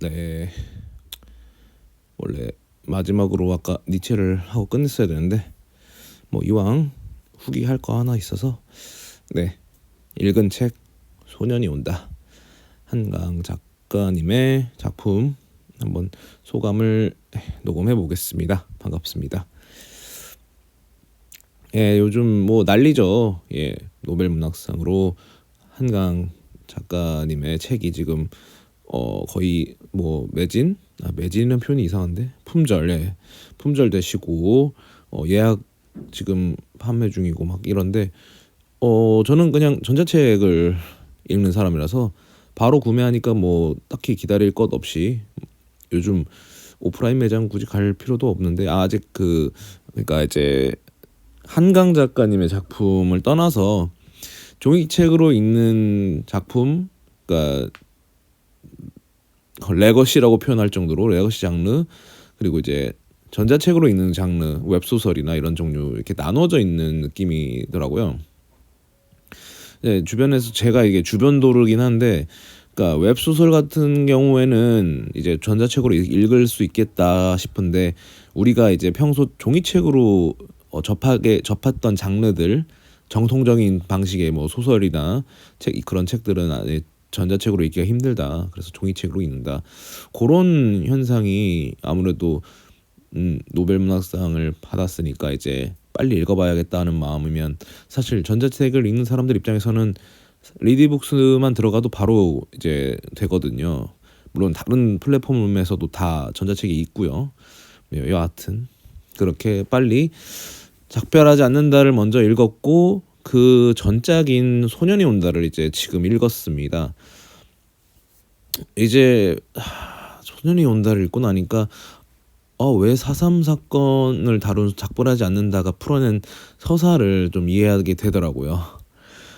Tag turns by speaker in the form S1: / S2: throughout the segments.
S1: 네, 원래 마지막으로 아까 니체를 하고 끝냈어야 되는데 뭐 이왕 후기 할 거 하나 있어서 네, 읽은 책 소년이 온다, 한강 작가님의 작품 한번 소감을 녹음해 보겠습니다. 반갑습니다. 예, 요즘 뭐 난리죠. 예, 노벨 문학상으로 한강 작가님의 책이 지금 거의 뭐 매진이라는 표현이 이상한데 품절, 예, 품절 되시고 예약 지금 판매 중이고 막 이런데 저는 그냥 전자책을 읽는 사람이라서 바로 구매하니까 뭐 딱히 기다릴 것 없이 요즘 오프라인 매장 굳이 갈 필요도 없는데 아직 그러니까 이제 한강 작가님의 작품을 떠나서 종이책으로 읽는 작품, 그러니까 레거시라고 표현할 정도로 레거시 장르, 그리고 이제 전자책으로 읽는 장르, 웹소설이나 이런 종류 이렇게 나눠져 있는 느낌이더라고요. 네, 주변에서 제가 이게 주변 도르긴 한데, 그러니까 웹소설 같은 경우에는 이제 전자책으로 읽을 수 있겠다 싶은데, 우리가 이제 평소 종이책으로 접했던 장르들, 정통적인 방식의 뭐 소설이나 그런 책들은 아예 전자책으로 읽기가 힘들다. 그래서 종이책으로 읽는다. 그런 현상이 아무래도 노벨 문학상을 받았으니까 이제 빨리 읽어봐야겠다는 마음이면, 사실 전자책을 읽는 사람들 입장에서는 리디북스만 들어가도 바로 이제 되거든요. 물론 다른 플랫폼에서도 다 전자책이 있고요. 여하튼 그렇게 빨리 작별하지 않는다를 먼저 읽었고, 그 전작인 소년이 온다를 이제 지금 읽었습니다. 이제 소년이 온다를 읽고 나니까 왜 4.3 사건을 다룬 작별하지 않는다가 풀어낸 서사를 좀 이해하게 되더라고요.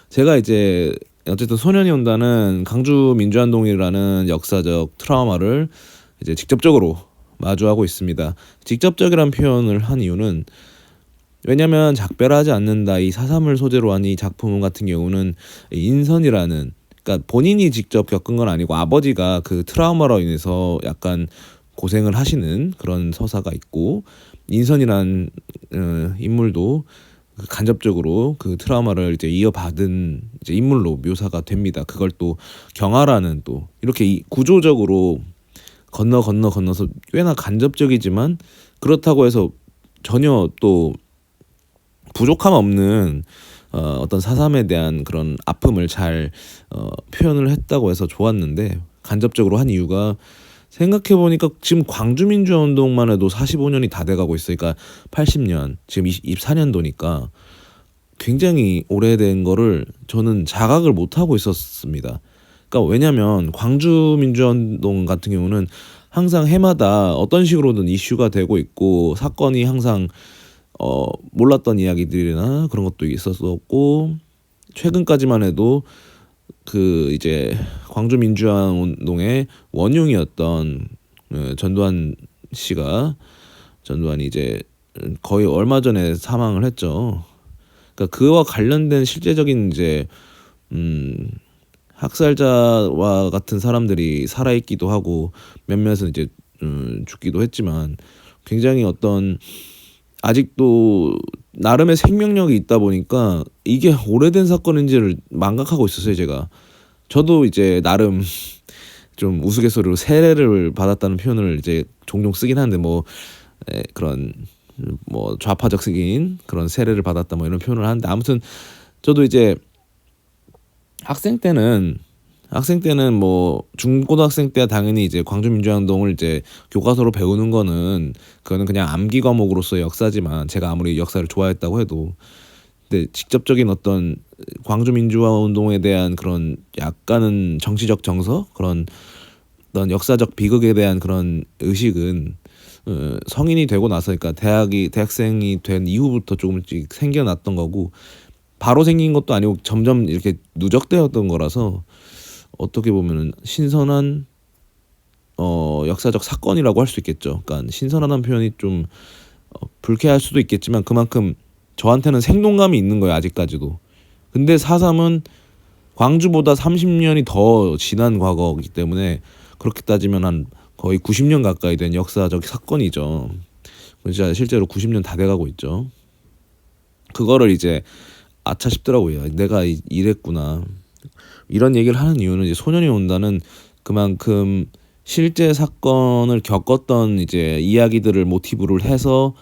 S1: 제가 이제 어쨌든 소년이 온다는 강주 민주화운동이라는 역사적 트라우마를 이제 직접적으로 마주하고 있습니다. 직접적이란 표현을 한 이유는, 왜냐면 작별하지 않는다, 이 4.3을 소재로 한 이 작품 같은 경우는 인선이라는, 그러니까 본인이 직접 겪은 건 아니고 아버지가 그 트라우마로 인해서 약간 고생을 하시는 그런 서사가 있고, 인선이란 인물도 간접적으로 그 트라우마를 이제 이어받은 이제 인물로 묘사가 됩니다. 그걸 또 경아라는, 또 이렇게 구조적으로 건너서 꽤나 간접적이지만 그렇다고 해서 전혀 또 부족함 없는 어떤 4.3에 대한 그런 아픔을 잘 표현을 했다고 해서 좋았는데, 간접적으로 한 이유가, 생각해보니까 지금 광주민주화운동만 해도 45년이 다 돼가고 있으니까 80년, 지금 24년도니까 굉장히 오래된 거를 저는 자각을 못하고 있었습니다. 그러니까 왜냐면 광주민주화운동 같은 경우는 항상 해마다 어떤 식으로든 이슈가 되고 있고, 사건이 항상 몰랐던 이야기들이나 그런 것도 있었었고, 최근까지만 해도 그 이제 광주 민주화 운동의 원흉이었던 전두환이 이제 거의 얼마 전에 사망을 했죠. 그러니까 그와 관련된 실제적인 이제 학살자와 같은 사람들이 살아있기도 하고, 몇몇은 이제 죽기도 했지만, 굉장히 어떤 아직도 나름의 생명력이 있다 보니까 이게 오래된 사건인지를 망각하고 있었어요, 제가. 저도 이제 나름 좀 우스갯소리로 세례를 받았다는 표현을 이제 종종 쓰긴 하는데, 그런 뭐 좌파적인 그런 세례를 받았다 뭐 이런 표현을 하는데, 아무튼 저도 이제 학생 때는 뭐 중고등학생 때야 당연히 이제 광주민주화운동을 이제 교과서로 배우는 거는 그거는 그냥 암기 과목으로서의 역사지만, 제가 아무리 역사를 좋아했다고 해도 근데 직접적인 어떤 광주민주화운동에 대한 그런 약간은 정치적 정서, 그런 어떤 역사적 비극에 대한 그런 의식은 성인이 되고 나서, 그러니까 대학생이 된 이후부터 조금씩 생겨났던 거고, 바로 생긴 것도 아니고 점점 이렇게 누적되었던 거라서 어떻게 보면은 신선한 역사적 사건이라고 할 수 있겠죠. 그러니까 신선하다는 표현이 좀 불쾌할 수도 있겠지만, 그만큼 저한테는 생동감이 있는 거예요, 아직까지도. 근데 4.3은 광주보다 30년이 더 지난 과거이기 때문에 그렇게 따지면 한 거의 90년 가까이 된 역사적 사건이죠. 진짜 실제로 90년 다 돼가고 있죠. 그거를 이제 아차 싶더라고요. 내가 이랬구나. 이런 얘기를 하는 이유는 이제 소년이 온다는 그만큼 실제 사건을 겪었던 이제 이야기들을 모티브를 해서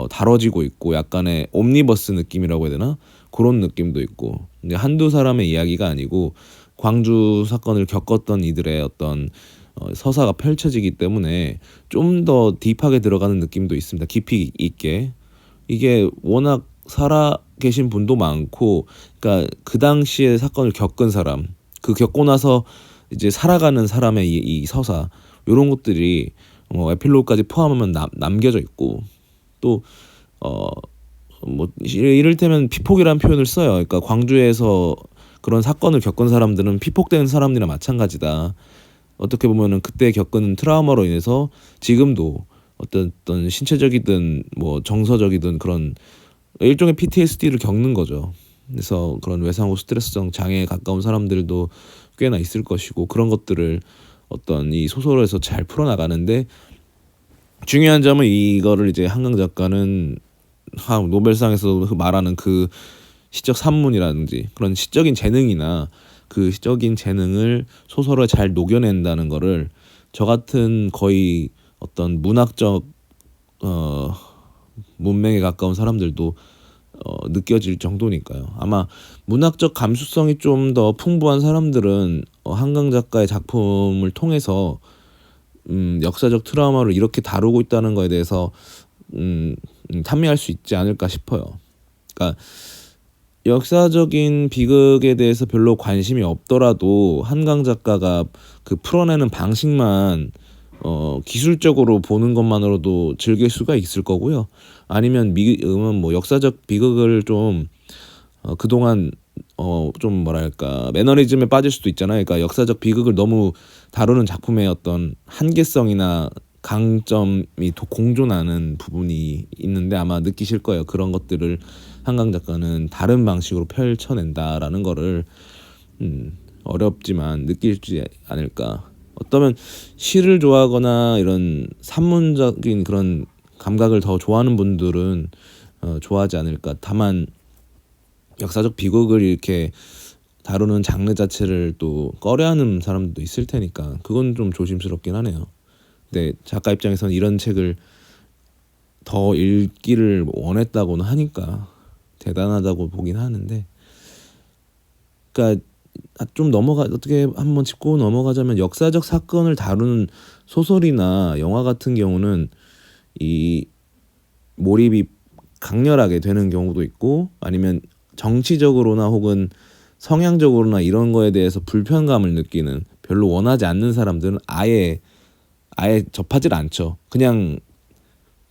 S1: 다뤄지고 있고, 약간의 옴니버스 느낌이라고 해야 되나? 그런 느낌도 있고, 이제 한두 사람의 이야기가 아니고 광주 사건을 겪었던 이들의 어떤 서사가 펼쳐지기 때문에 좀 더 딥하게 들어가는 느낌도 있습니다. 깊이 있게. 이게 워낙 살아 계신 분도 많고, 그러니까 그 당시에 사건을 겪은 사람, 그 겪고 나서 이제 살아가는 사람의 이 서사, 이런 것들이 에필로그까지 포함하면 남겨져 있고, 또 뭐 이를테면 피폭이라는 표현을 써요. 그러니까 광주에서 그런 사건을 겪은 사람들은 피폭된 사람들이나 마찬가지다. 어떻게 보면은 그때 겪은 트라우마로 인해서 지금도 어떤 신체적이든 뭐 정서적이든 그런 일종의 PTSD를 겪는 거죠. 그래서 그런 외상후 스트레스성 장애에 가까운 사람들도 꽤나 있을 것이고, 그런 것들을 어떤 이 소설에서 잘 풀어나가는데, 중요한 점은 이거를 이제 한강 작가는 노벨상에서 말하는 그 시적 산문이라든지 그런 시적인 재능이나 그 시적인 재능을 소설에 잘 녹여낸다는 거를 저 같은 거의 어떤 문학적 문맹에 가까운 사람들도 느껴질 정도니까요. 아마 문학적 감수성이 좀 더 풍부한 사람들은 한강 작가의 작품을 통해서 역사적 트라우마를 이렇게 다루고 있다는 거에 대해서 탐미할 수 있지 않을까 싶어요. 그러니까 역사적인 비극에 대해서 별로 관심이 없더라도 한강 작가가 그 풀어내는 방식만 기술적으로 보는 것만으로도 즐길 수가 있을 거고요. 아니면 뭐 역사적 비극을 좀 그동안 좀 뭐랄까 매너리즘에 빠질 수도 있잖아요. 그러니까 역사적 비극을 너무 다루는 작품의 어떤 한계성이나 강점이 공존하는 부분이 있는데, 아마 느끼실 거예요. 그런 것들을 한강 작가는 다른 방식으로 펼쳐낸다라는 거를 어렵지만 느낄지 않을까. 어쩌면 시를 좋아하거나 이런 산문적인 그런 감각을 더 좋아하는 분들은 좋아하지 않을까. 다만 역사적 비극을 이렇게 다루는 장르 자체를 또 꺼려하는 사람들도 있을 테니까 그건 좀 조심스럽긴 하네요. 근데 작가 입장에서는 이런 책을 더 읽기를 원했다고는 하니까 대단하다고 보긴 하는데, 그러니까 좀 어떻게 한번 짚고 넘어가자면, 역사적 사건을 다루는 소설이나 영화 같은 경우는 이 몰입이 강렬하게 되는 경우도 있고, 아니면 정치적으로나 혹은 성향적으로나 이런 거에 대해서 불편감을 느끼는, 별로 원하지 않는 사람들은 아예 접하질 않죠. 그냥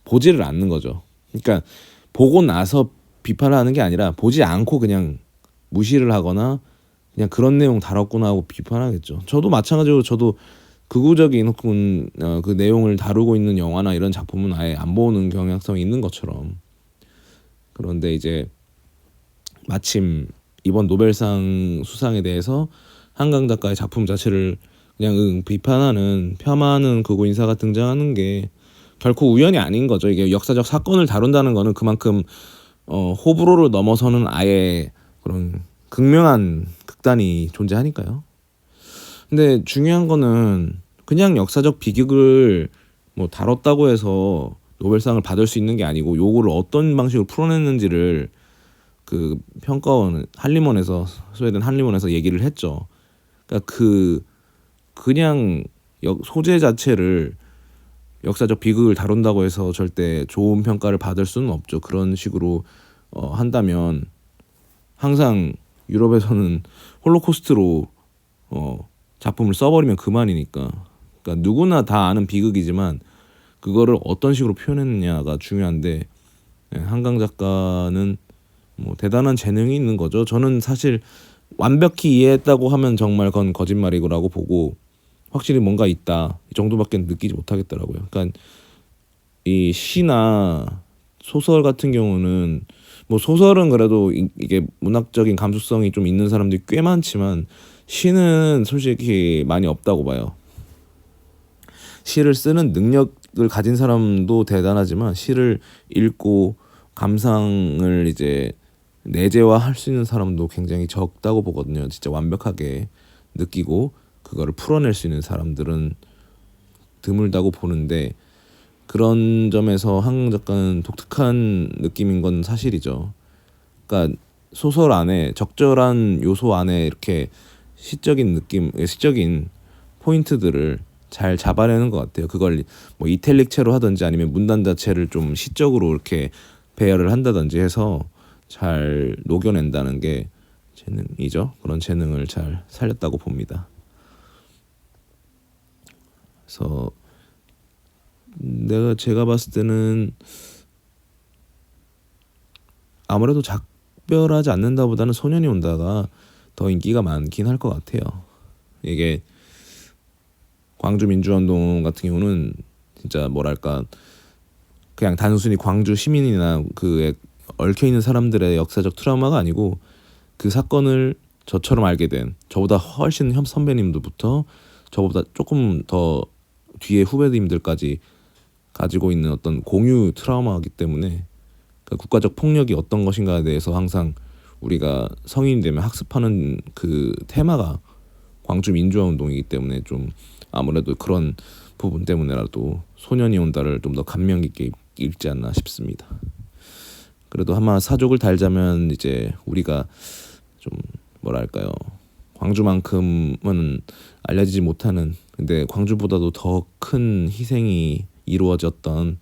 S1: 보지를 않는 거죠. 그러니까 보고 나서 비판을 하는 게 아니라 보지 않고 그냥 무시를 하거나 그냥 그런 내용 다뤘구나 하고 비판하겠죠. 저도 마찬가지로 저도 극우적인 혹은 그 내용을 다루고 있는 영화나 이런 작품은 아예 안 보는 경향성이 있는 것처럼, 그런데 이제 마침 이번 노벨상 수상에 대해서 한강 작가의 작품 자체를 그냥 비판하는 폄하하는 극우 인사가 등장하는 게 결코 우연이 아닌 거죠. 이게 역사적 사건을 다룬다는 거는 그만큼 호불호를 넘어서는 아예 그런 극명한 극단이 존재하니까요. 근데 중요한 거는 그냥 역사적 비극을 뭐 다뤘다고 해서 노벨상을 받을 수 있는 게 아니고, 요거를 어떤 방식으로 풀어냈는지를 그 평가원 스웨덴 한림원에서 얘기를 했죠. 그러니까 그냥 소재 자체를 역사적 비극을 다룬다고 해서 절대 좋은 평가를 받을 수는 없죠. 그런 식으로 한다면 항상 유럽에서는 홀로코스트로 작품을 써버리면 그만이니까. 그러니까 누구나 다 아는 비극이지만 그거를 어떤 식으로 표현했느냐가 중요한데, 한강 작가는 뭐 대단한 재능이 있는 거죠. 저는 사실 완벽히 이해했다고 하면 정말 그건 거짓말이라고 보고, 확실히 뭔가 있다 이 정도밖에 느끼지 못하겠더라고요. 그러니까 이 시나 소설 같은 경우는, 뭐 소설은 그래도 이게 문학적인 감수성이 좀 있는 사람들이 꽤 많지만 시는 솔직히 많이 없다고 봐요. 시를 쓰는 능력을 가진 사람도 대단하지만 시를 읽고 감상을 이제 내재화할 수 있는 사람도 굉장히 적다고 보거든요. 진짜 완벽하게 느끼고 그거를 풀어낼 수 있는 사람들은 드물다고 보는데, 그런 점에서 한강 작가는 독특한 느낌인 건 사실이죠. 그러니까 소설 안에 적절한 요소 안에 이렇게 시적인 느낌, 시적인 포인트들을 잘 잡아내는 것 같아요. 그걸 뭐 이탈릭체로 하든지 아니면 문단 자체를 좀 시적으로 이렇게 배열을 한다든지 해서 잘 녹여낸다는 게 재능이죠. 그런 재능을 잘 살렸다고 봅니다. 그래서 제가 봤을 때는 아무래도 작별하지 않는다보다는 소년이 온다가 더 인기가 많긴 할 것 같아요. 이게 광주 민주화운동 같은 경우는 진짜 뭐랄까, 그냥 단순히 광주 시민이나 그에 얽혀있는 사람들의 역사적 트라우마가 아니고, 그 사건을 저처럼 알게 된 저보다 훨씬 선배님들부터 저보다 조금 더 뒤에 후배님들까지 가지고 있는 어떤 공유 트라우마이기 때문에, 그러니까 국가적 폭력이 어떤 것인가에 대해서 항상 우리가 성인이 되면 학습하는 그 테마가 광주 민주화 운동이기 때문에, 좀 아무래도 그런 부분 때문에라도 소년이 온다를 좀 더 감명 깊게 읽지 않나 싶습니다. 그래도 아마 사족을 달자면 이제 우리가 좀 뭐랄까요, 광주만큼은 알려지지 못하는, 근데 광주보다도 더 큰 희생이 이루어졌던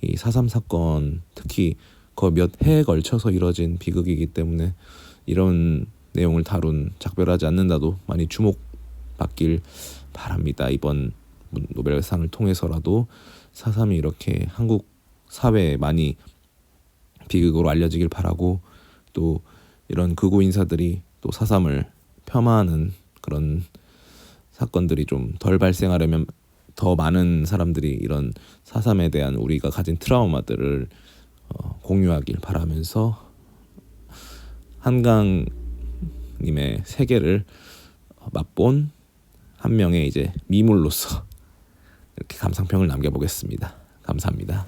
S1: 이 4.3 사건, 특히 그 몇 해에 걸쳐서 이뤄진 비극이기 때문에 이런 내용을 다룬 작별하지 않는다도 많이 주목받길 바랍니다. 이번 노벨상을 통해서라도 4.3이 이렇게 한국 사회에 많이 비극으로 알려지길 바라고, 또 이런 극우 인사들이 또 4.3을 폄하하는 그런 사건들이 좀 덜 발생하려면 더 많은 사람들이 이런 4.3에 대한 우리가 가진 트라우마들을 공유하길 바라면서 한강님의 세계를 맛본 한 명의 이제 미물로서 이렇게 감상평을 남겨보겠습니다. 감사합니다.